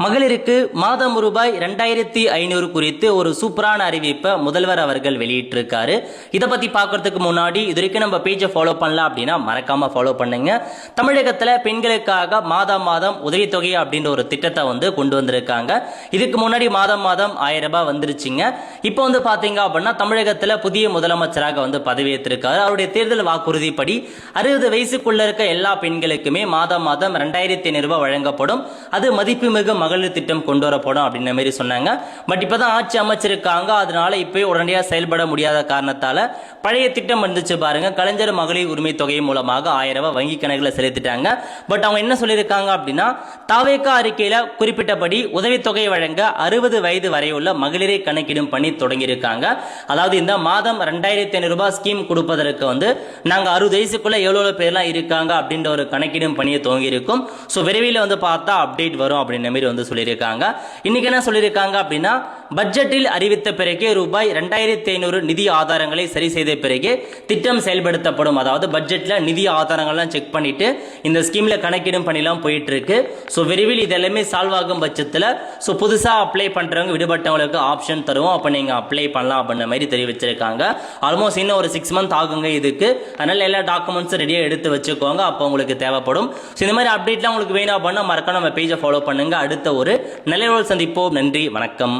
மகளிருக்கு மாதம் ரூபாய் 2500 குறித்து ஒரு சூப்பரான அறிவிப்பை முதல்வர் அவர்கள் வெளியிட்டிருக்காரு. இதை பத்தி பார்க்கறதுக்கு முன்னாடி இது வரைக்கும் நம்ம பேஜை ஃபாலோ பண்ணலாம் அப்படின்னா மறக்காம ஃபாலோ பண்ணுங்க. தமிழகத்துல பெண்களுக்காக மாதம் மாதம் உதவித்தொகை அப்படின்ற ஒரு திட்டத்தை கொண்டு வந்திருக்காங்க. இதுக்கு முன்னாடி மாதம் மாதம் 1000 ரூபாய் வந்துருச்சுங்க. இப்போ பாத்தீங்க அப்படின்னா தமிழகத்துல புதிய முதலமைச்சராக பதவியேற்றிருக்காரு. அவருடைய தேர்தல் வாக்குறுதிப்படி 60 வயசுக்குள்ள இருக்க எல்லா பெண்களுக்குமே மாதம் மாதம் 2500 ரூபாய் வழங்கப்படும். அது மதிப்புமிகு மகளிர் திட்டம் கொண்டு வரப்படும் அப்படின்ற மாதிரி சொன்னாங்க. பட் இப்பதான் ஆட்சி அமைச்சிருக்காங்க. அதனால இப்போ உடனடியாக செயல்பட முடியாத காரணத்தால பழைய திட்டம் வந்துச்சு பாருங்க, கலைஞர் மகளிர் உரிமை தொகை மூலமாக 1000 ரூபாய் வங்கி கணக்கில் செலுத்திட்டாங்க. பட் அவங்க என்ன சொல்லியிருக்காங்க அப்படின்னா, தாவேகா அறிக்கையில குறிப்பிட்டபடி உதவித்தொகை வழங்க 60 வயது வரையுள்ள மகளிரை கணக்கிடும் பணி தொடங்கியிருக்காங்க. அதாவது இந்த மாதம் 2500 ரூபாய் ஸ்கீம் கொடுப்பதற்கு நாங்க 60 வயசுக்குள்ள எவ்வளவு பேர்லாம் இருக்காங்க அப்படின்ற ஒரு கணக்கிடும் பணியை துவங்கி இருக்கும். ஸோ விரைவில் பார்த்தா அப்டேட் வரும் அப்படின்ற மாதிரி சொல்லியிருக்காங்க. இன்னைக்கு என்ன சொல்லியிருக்காங்க அப்படின்னா, பட்ஜெட்டில் அறிவித்த பிறகு ரூபாய் 2500 நிதி ஆதாரங்களை சரி செய்த பிறகு திட்டம் செயல்படுத்தப்படும். அதாவது பட்ஜெட்ல நிதி ஆதாரங்கள்லாம் செக் பண்ணிட்டு இந்த ஸ்கீம்ல கணக்கிடும் பணிலாம் போயிட்டு இருக்கு. ஸோ விரைவில் இதெல்லாமே சால்வ் ஆகும் பட்சத்தில் புதுசா அப்ளை பண்றவங்க விடுபட்டவங்களுக்கு ஆப்ஷன் தருவோம், அப்ப நீங்க அப்ளை பண்ணலாம் அப்படின்ற மாதிரி தெரிவிச்சிருக்காங்க. ஆல்மோஸ்ட் இன்னும் ஒரு 6 மந்த் ஆகுங்க இதுக்கு. அதனால எல்லா டாக்குமெண்ட்ஸும் ரெடியா எடுத்து வச்சுக்கோங்க, அப்போ உங்களுக்கு தேவைப்படும். இந்த மாதிரி அப்டேட்லாம் உங்களுக்கு வேணும் அப்படின்னா மறக்காம நம்ம பேஜை ஃபாலோ பண்ணுங்க. அடுத்த ஒரு நல்ல சந்திப்போம். நன்றி, வணக்கம்.